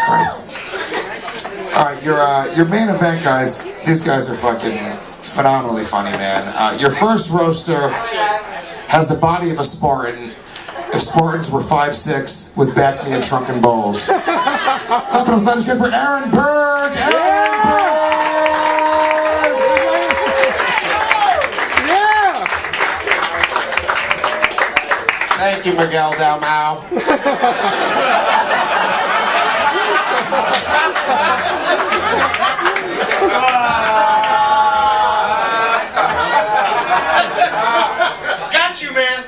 Christ. Alright, your main event guys, these guys are fucking phenomenally funny, man. Your first roaster has the body of a Spartan if Spartans were 5'6" with back knee and shrunken balls. Clap it up, let's get for Aaron Berg! Aaron Berg! Thank you, Miguel Dalmau. Got you, man.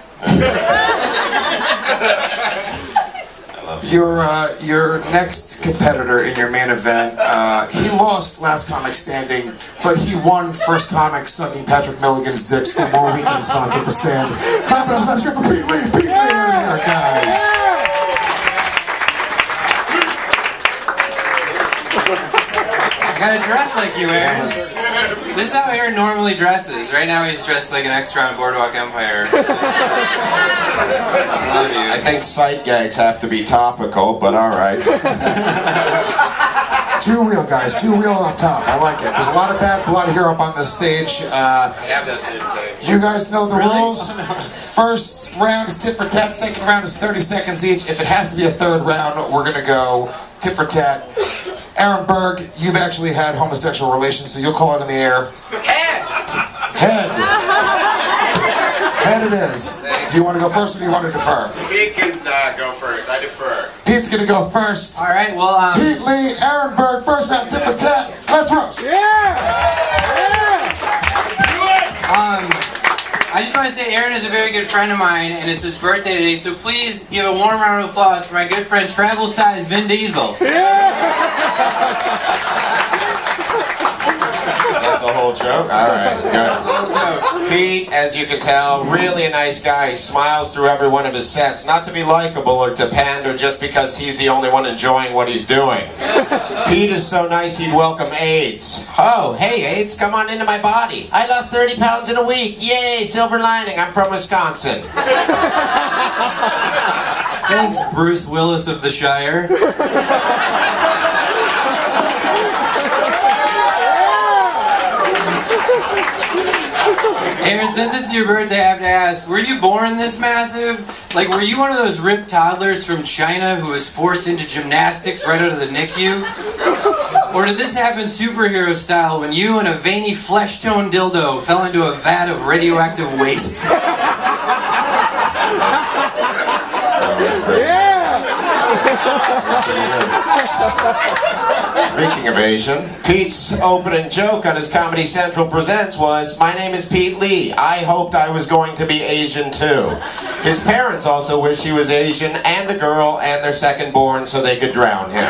Your next competitor in your main event, he lost last comic standing, but he won first comic sucking Patrick Milligan's dicks for more weekend spots at the stand. Clap it up, let's go for Pete Lee. Pete Lee, our guy. I gotta dress like you, Aaron. This is how Aaron normally dresses. Right now he's dressed like an extra on Boardwalk Empire. I love you. I think sight gags have to be topical, but alright. Two wheel, guys. Two wheel up top. I like it. There's a lot of bad blood here up on the stage. You guys know the rules. First round is tit for tat. Second round is 30 seconds each. If it has to be a third round, we're gonna go tit for tat. Aaron Berg, you've actually had homosexual relations, so you'll call it in the air. Head! Head. Head it is. Do you want to go first or do you want to defer? Pete can go first. I defer. Pete's gonna go first. Alright, well, Pete Lee, Aaron Berg, first round, tit for tat. Let's roast. I just want to say Aaron is a very good friend of mine, and it's his birthday today, so please give a warm round of applause for my good friend Travel Size Vin Diesel. The whole joke? Alright, good. Pete, as you can tell, really a nice guy. He smiles through every one of his sets. Not to be likable or to pander just because he's the only one enjoying what he's doing. Pete is so nice he'd welcome AIDS. Oh, hey AIDS, come on into my body. I lost 30 pounds in a week. Yay, silver lining, I'm from Wisconsin. Thanks, Bruce Willis of the Shire. Aaron, since it's your birthday, I have to ask, were you born this massive? Like, were you one of those ripped toddlers from China who was forced into gymnastics right out of the NICU? Or did this happen superhero style when you and a veiny flesh-toned dildo fell into a vat of radioactive waste? Speaking of Asian, Pete's opening joke on his Comedy Central Presents was, "My name is Pete Lee. I hoped I was going to be Asian too." His parents also wish he was Asian and a girl and their second born so they could drown him.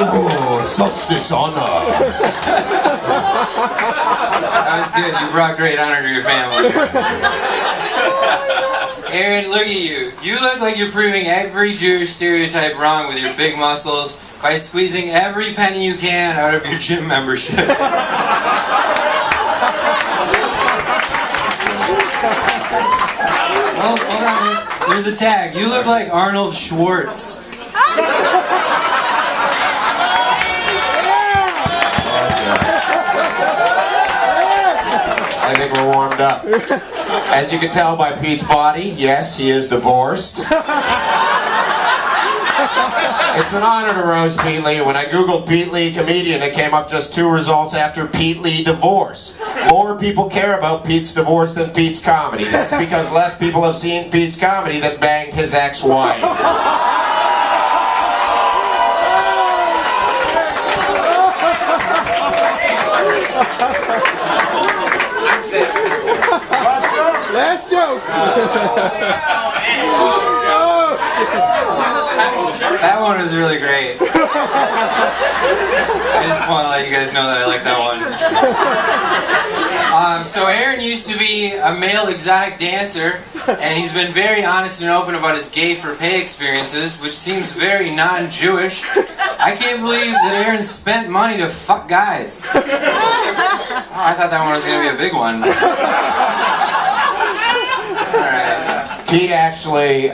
Oh, such dishonor. That was good. You brought great honor to your family. Aaron, look at you. You look like you're proving every Jewish stereotype wrong with your big muscles by squeezing every penny you can out of your gym membership. Well, hold on. There's a tag. You look like Arnold Schwartz. I think we're warmed up. As you can tell by Pete's body, yes, he is divorced. It's an honor to roast Pete Lee. When I googled Pete Lee comedian, it came up just 2 results after Pete Lee divorce. More people care about Pete's divorce than Pete's comedy. That's because less people have seen Pete's comedy than banged his ex-wife. Last joke. That one was really great. I just want to let you guys know that I like that one. So Aaron used to be a male exotic dancer, and he's been very honest and open about his gay for pay experiences, which seems very non-Jewish. I can't believe that Aaron spent money to fuck guys. Oh, I thought that one was going to be a big one. Alright. Pete actually,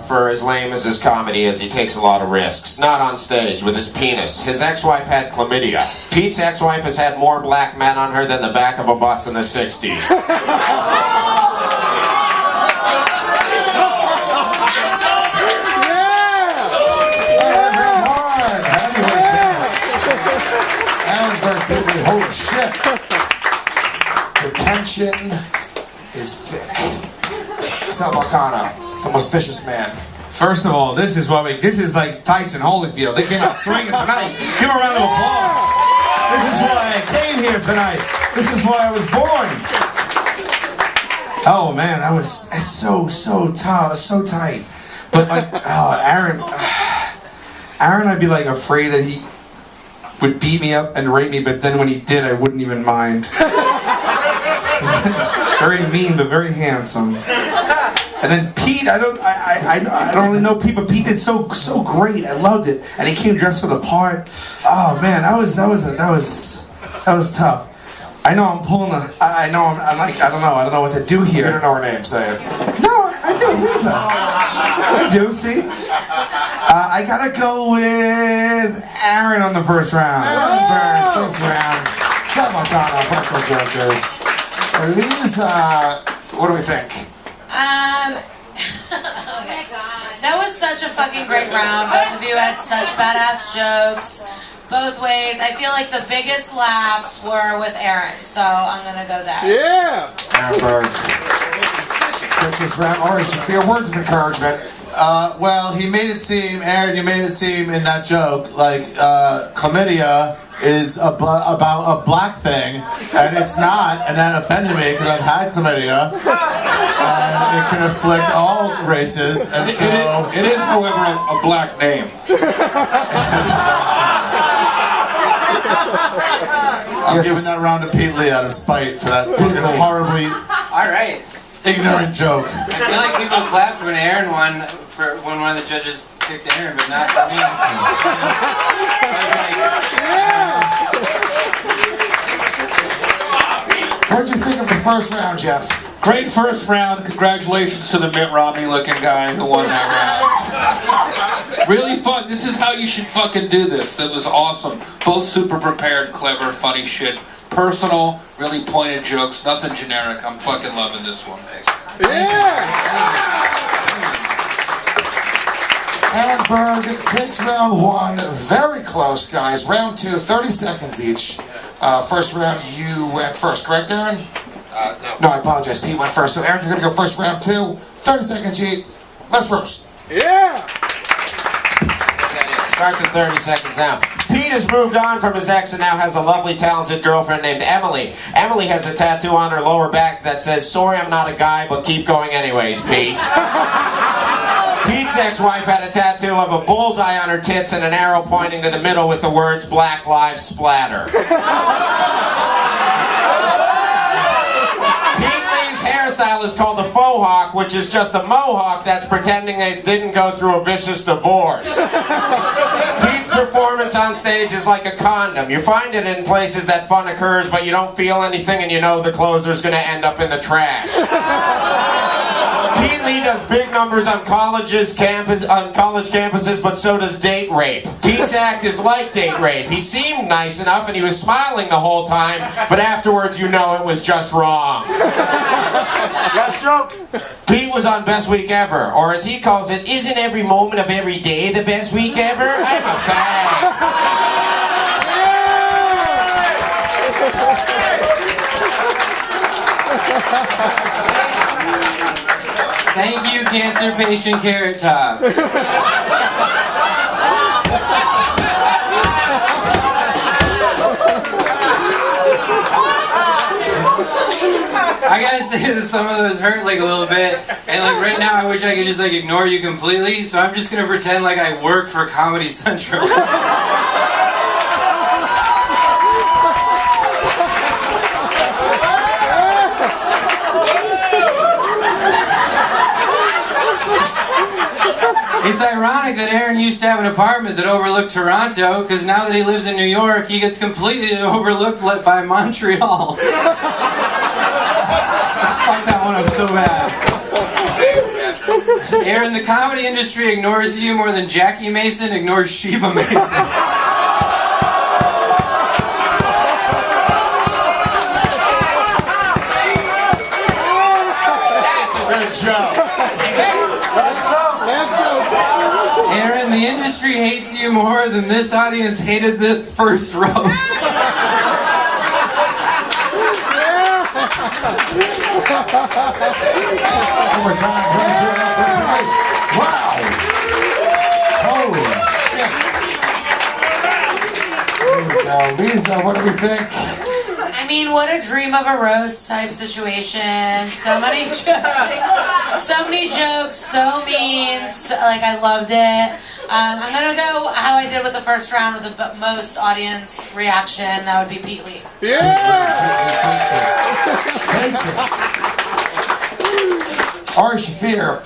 for as lame as his comedy is, he takes a lot of risks. Not on stage, with his penis. His ex-wife had chlamydia. Pete's ex-wife has had more black men on her than the back of a bus in the 60s. Holy shit. The tension is thick. Sal Volcano, the most vicious man. First of all, this is like Tyson Holyfield. They came out swinging tonight. Give a round of applause. This is why I came here tonight. This is why I was born. Oh man, it's so tough, so tight. But like, Aaron, I'd be like afraid that he would beat me up and rape me, but then when he did, I wouldn't even mind. Very mean, but very handsome. And then Pete, I don't really know Pete, but Pete did so great. I loved it, and he came dressed for the part. Oh man, that was tough. I know I'm pulling a. I don't know what to do here. You don't know her name, say it. No, I do, Lisa. I do. See, I gotta go with Aaron on the first round. Aaron Berg, first round. Sal Volcano, Buckle Jokers. Lisa, what do we think? That was such a fucking great round. Both of you had such badass jokes. Both ways. I feel like the biggest laughs were with Aaron, so I'm gonna go there. Yeah. Aaron Berg. Gets this round. Or should be words of encouragement. Well, Aaron, you made it seem in that joke like chlamydia is about a black thing, and it's not, and that offended me because I've had chlamydia, and it can afflict all races, and so... It is, however, a black name. I'm giving that round to Pete Lee out of spite for that fucking horribly Alright. ignorant joke. I feel like people clapped when Aaron won, when one of the judges picked Aaron, but not for me. What'd you think of the first round, Jeff? Great first round. Congratulations to the Mitt Romney looking guy who won that round. Really fun. This is how you should fucking do this. It was awesome. Both super prepared, clever, funny shit. Personal, really pointed jokes. Nothing generic. I'm fucking loving this one. Yeah. Aaron Berg takes round one. Very close, guys. Round two, 30 seconds each. First round, you went first, correct, Aaron? No, I apologize. Pete went first. So, Aaron, you're going to go first round two. 30 seconds each. Let's roast. Yeah. Start the 30 seconds now. Pete has moved on from his ex and now has a lovely, talented girlfriend named Emily. Emily has a tattoo on her lower back that says, "Sorry, I'm not a guy, but keep going anyways, Pete." Pete's ex-wife had a tattoo of a bullseye on her tits and an arrow pointing to the middle with the words, "Black Lives Splatter." Pete Lee's hairstyle is called a faux hawk, which is just a mohawk that's pretending they didn't go through a vicious divorce. Pete's performance on stage is like a condom. You find it in places that fun occurs, but you don't feel anything and you know the closer's going to end up in the trash. Pete Lee does big numbers on college campuses, but so does date rape. Pete's act is like date rape. He seemed nice enough and he was smiling the whole time, but afterwards you know it was just wrong. Last joke. Pete was on Best Week Ever, or as he calls it, isn't every moment of every day the best week ever? I'm a fan. Thank you, cancer patient Carrot Top. I gotta say that some of those hurt like a little bit, and like right now I wish I could just like ignore you completely, so I'm just gonna pretend like I work for Comedy Central. It's ironic that Aaron used to have an apartment that overlooked Toronto, because now that he lives in New York, he gets completely overlooked by Montreal. Fuck that one up so bad. Aaron, the comedy industry ignores you more than Jackie Mason ignores Sheba Mason. Good joke. Aaron, the industry hates you more than this audience hated the first roast. One more time. Wow. Holy shit. There we go. Lisa, what do we think? I mean, what a dream of a roast type situation. So many jokes, so mean. Like, I loved it. I'm gonna go how I did with the first round with the most audience reaction. That would be Pete Lee. Takes it. Ari Shafir.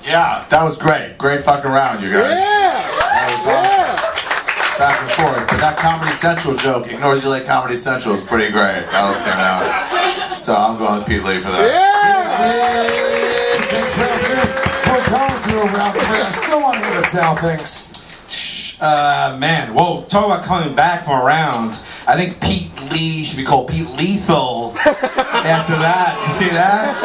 Yeah, that was great. Great fucking round, you guys. That was awesome. Back and forth. But that Comedy Central joke, ignores you like Comedy Central, is pretty great. That'll stand out. So I'm going with Pete Lee for that. Thanks, round two. We're going to round three. I still want to know what Sal thinks. Man, whoa, talk about coming back from a round. I think Pete Lee should be called Pete Lethal after that. You see that?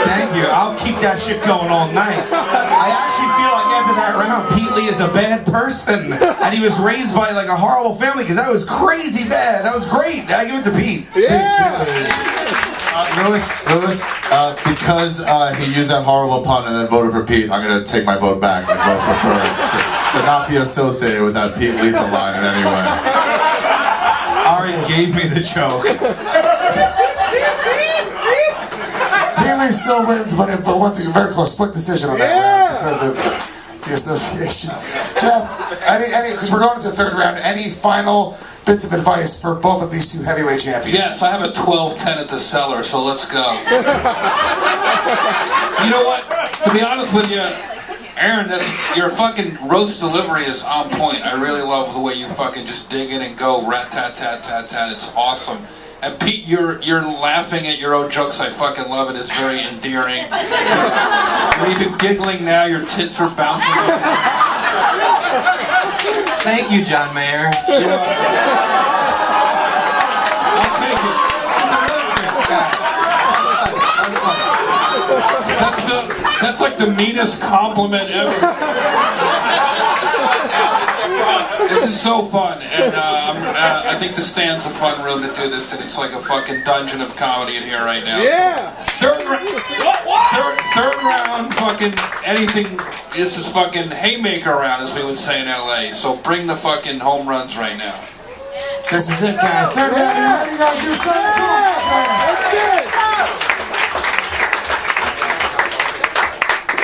Thank you. I'll keep that shit going all night. I actually feel like after that round, Pete Lee is a bad person. And he was raised by like a horrible family because that was crazy bad. That was great. I give it to Pete. Lewis, because he used that horrible pun and then voted for Pete, I'm going to take my vote back and vote for Berg. To not be associated with that Pete Lethal line in any way. Ari gave me the joke. Haley still wins, but once again, very close split decision on that round because of the association. Jeff, because we're going to the third round, any final bits of advice for both of these two heavyweight champions? Yes, I have a 12-10 at the cellar, so let's go. You know what? To be honest with you, Aaron, your fucking roast delivery is on point. I really love the way you fucking just dig in and go rat-tat-tat-tat-tat. It's awesome. And Pete, you're laughing at your own jokes. I fucking love it. It's very endearing. You're even giggling now. Your tits are bouncing. Thank you, John Mayer. I'll take it. That's like the meanest compliment ever. This is so fun, and I think the Stand's a fun room to do this, and it's like a fucking dungeon of comedy in here right now. Third round, fucking anything. This is fucking haymaker round, as we would say in LA. So bring the fucking home runs right now. This is it, guys. Third round, you ready, guys? You excited? Come on, guys.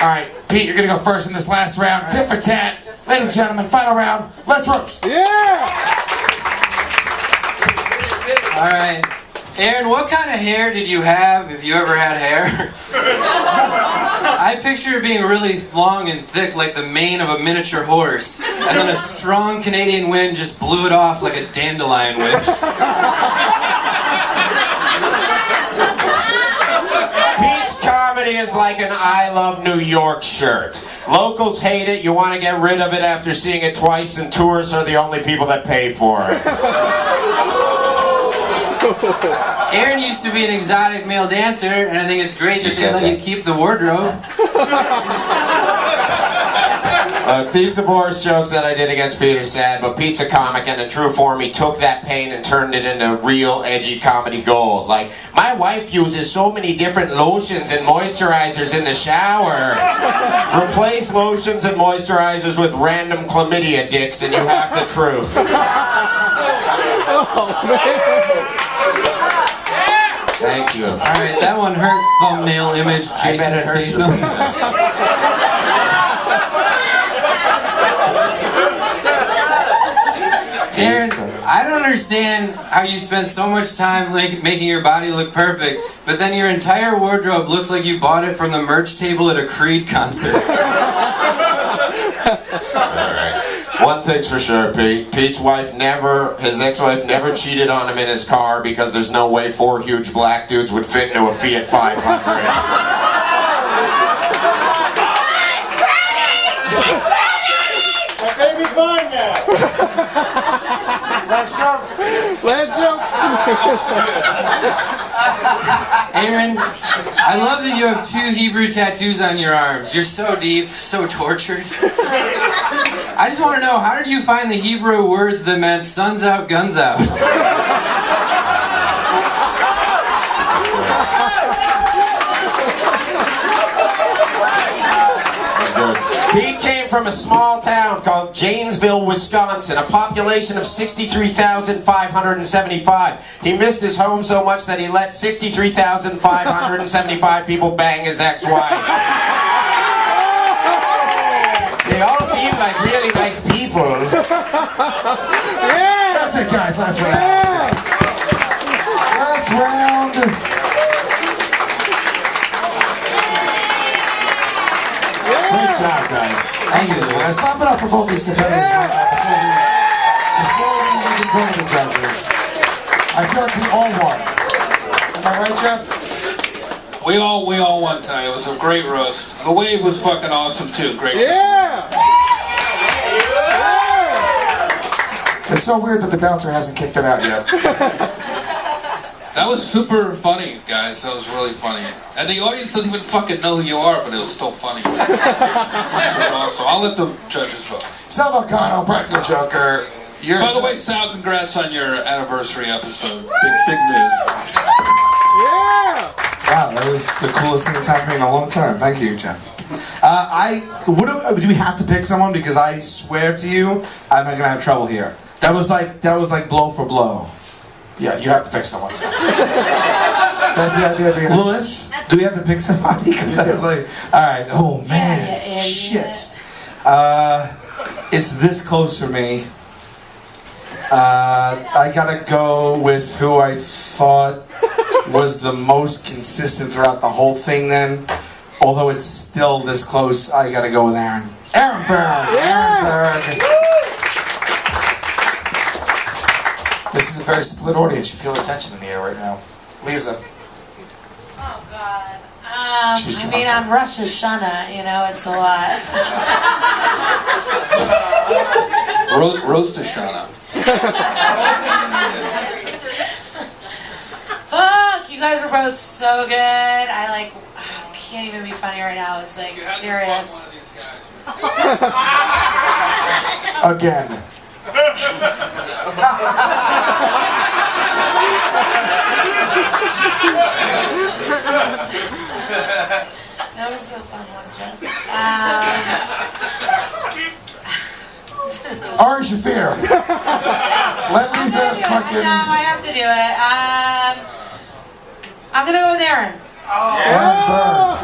All right, Pete, you're gonna go first in this last round. Tit for tat. Ladies and gentlemen, final round. Let's roast. All right. Aaron, what kind of hair did you have, if you ever had hair? I picture it being really long and thick like the mane of a miniature horse, and then a strong Canadian wind just blew it off like a dandelion wish. Pete's comedy is like an I Love New York shirt. Locals hate it, you want to get rid of it after seeing it twice, and tourists are the only people that pay for it. Aaron used to be an exotic male dancer, and I think it's great that they let you keep the wardrobe. These divorce jokes that I did against Pete are sad, but Pete's a comic, and in true form, he took that pain and turned it into real edgy comedy gold. Like, my wife uses so many different lotions and moisturizers in the shower. Replace lotions and moisturizers with random chlamydia dicks, and you have the truth. Thank you. All right, that one hurt. Thumbnail image, Jason Statham. Aaron, I don't understand how you spend so much time making your body look perfect, but then your entire wardrobe looks like you bought it from the merch table at a Creed concert. Alright. One thing's for sure, Pete. Pete's his ex-wife never cheated on him in his car because there's no way 4 huge black dudes would fit into a Fiat 500. Last joke. Last joke. Aaron, I love that you have 2 Hebrew tattoos on your arms. You're so deep, so tortured. I just want to know, how did you find the Hebrew words that meant sun's out, guns out? Pete came from a small town called Janesville, Wisconsin, a population of 63,575. He missed his home so much that he let 63,575 people bang his ex-wife. They all seem like really nice people. Yeah. That's it, guys. Last round. Last round. Great job, guys. Thank you. Let's clap it up for both these competitors right now before we even go to the judges. I feel like we all won. Am I right, Jeff? We all won tonight. It was a great roast. The wave was fucking awesome too. Great. Yeah. It's so weird that the bouncer hasn't kicked them out yet. That was super funny, guys. That was really funny. And the audience doesn't even fucking know who you are, but it was still funny. It was awesome. I'll let the judges vote. Sal Volcano, Practical Joker. You're By the way, Sal, congrats on your anniversary episode. Big news. Yeah. Wow, that was the coolest thing that's happened in a long time. Thank you, Jeff. Do we have to pick someone? Because I swear to you, I'm not gonna have trouble here. That was like blow for blow. Yeah, you have to pick someone. That's the idea of being Lewis, do we have to pick somebody? Because that was like, all right. Oh man, Yeah, shit. It's this close for me. I gotta go with who I thought was the most consistent throughout the whole thing. Then, although it's still this close, I gotta go with Aaron. Aaron Berg. Aaron Berg. This is a very split audience. You feel the tension in the air right now. Lisa. Oh God. I mean, on Rosh Hashanah, you know, it's a lot. Roast Hashanah. Fuck, you guys are both so good. I can't even be funny right now. It's like serious. Again. That was a fun one, Jeff. Ari Shafir. Let Lisa fucking. No, I have to do it. I'm gonna go with Aaron. Aaron Berg.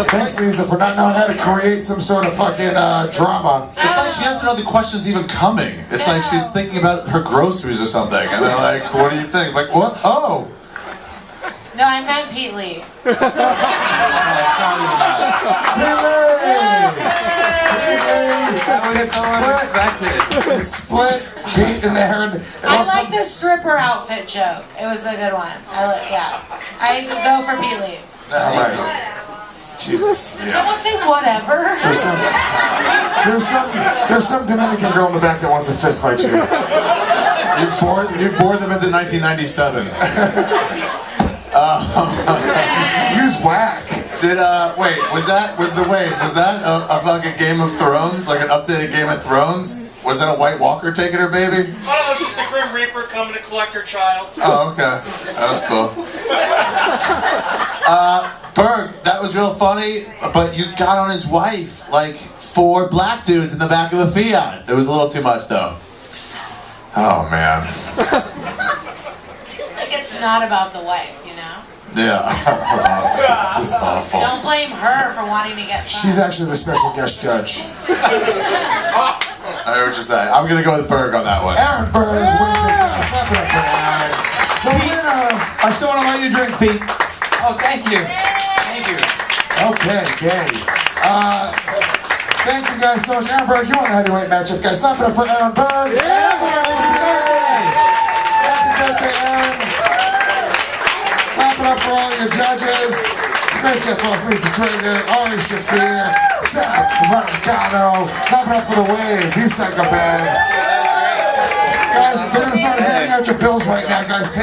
Thanks, Lisa, for not knowing how to create some sort of fucking drama. It's like she doesn't know the question's even coming. It's like she's thinking about her groceries or something. And they're like, what do you think? Like, what? Oh! No, I meant Pete Lee. It's not even that. It's split. Pete and Aaron. I like the stripper outfit joke. It was a good one. I go for Pete Lee. All right. Jesus. Someone say whatever. There's some Dominican girl in the back that wants to fist fight you. You bored them into 1997. Use whack. Wait, was that a fucking Game of Thrones? Like an updated Game of Thrones? Was that a White Walker taking her baby? Oh, it's just a Grim Reaper coming to collect her child. Oh, okay. That was cool. Berg, that was real funny, but you got on his wife like 4 black dudes in the back of a Fiat. It was a little too much, though. Oh, man. Like it's not about the wife, you know? Yeah. It's just awful. Don't blame her for wanting to get fucked. She's actually the special guest judge. I heard what you say. I'm going to go with Berg on that one. Aaron Berg wins it. Clap it up for Aaron. The winner. I still want to let you drink, Pete. Oh, thank you. Thank you. Okay, gay. Thank you guys so much. Aaron Berg, you won the heavyweight matchup, guys. Clap it up for Aaron Berg. Happy birthday, Aaron. Clap it up for all your judges. Great Jeff Ross, Lisa Traeger, Ari Shafir, Sal Volcano. Clap it up for the wave. You psychopaths. Guys, they're gonna start handing out your bills right now, guys. Pay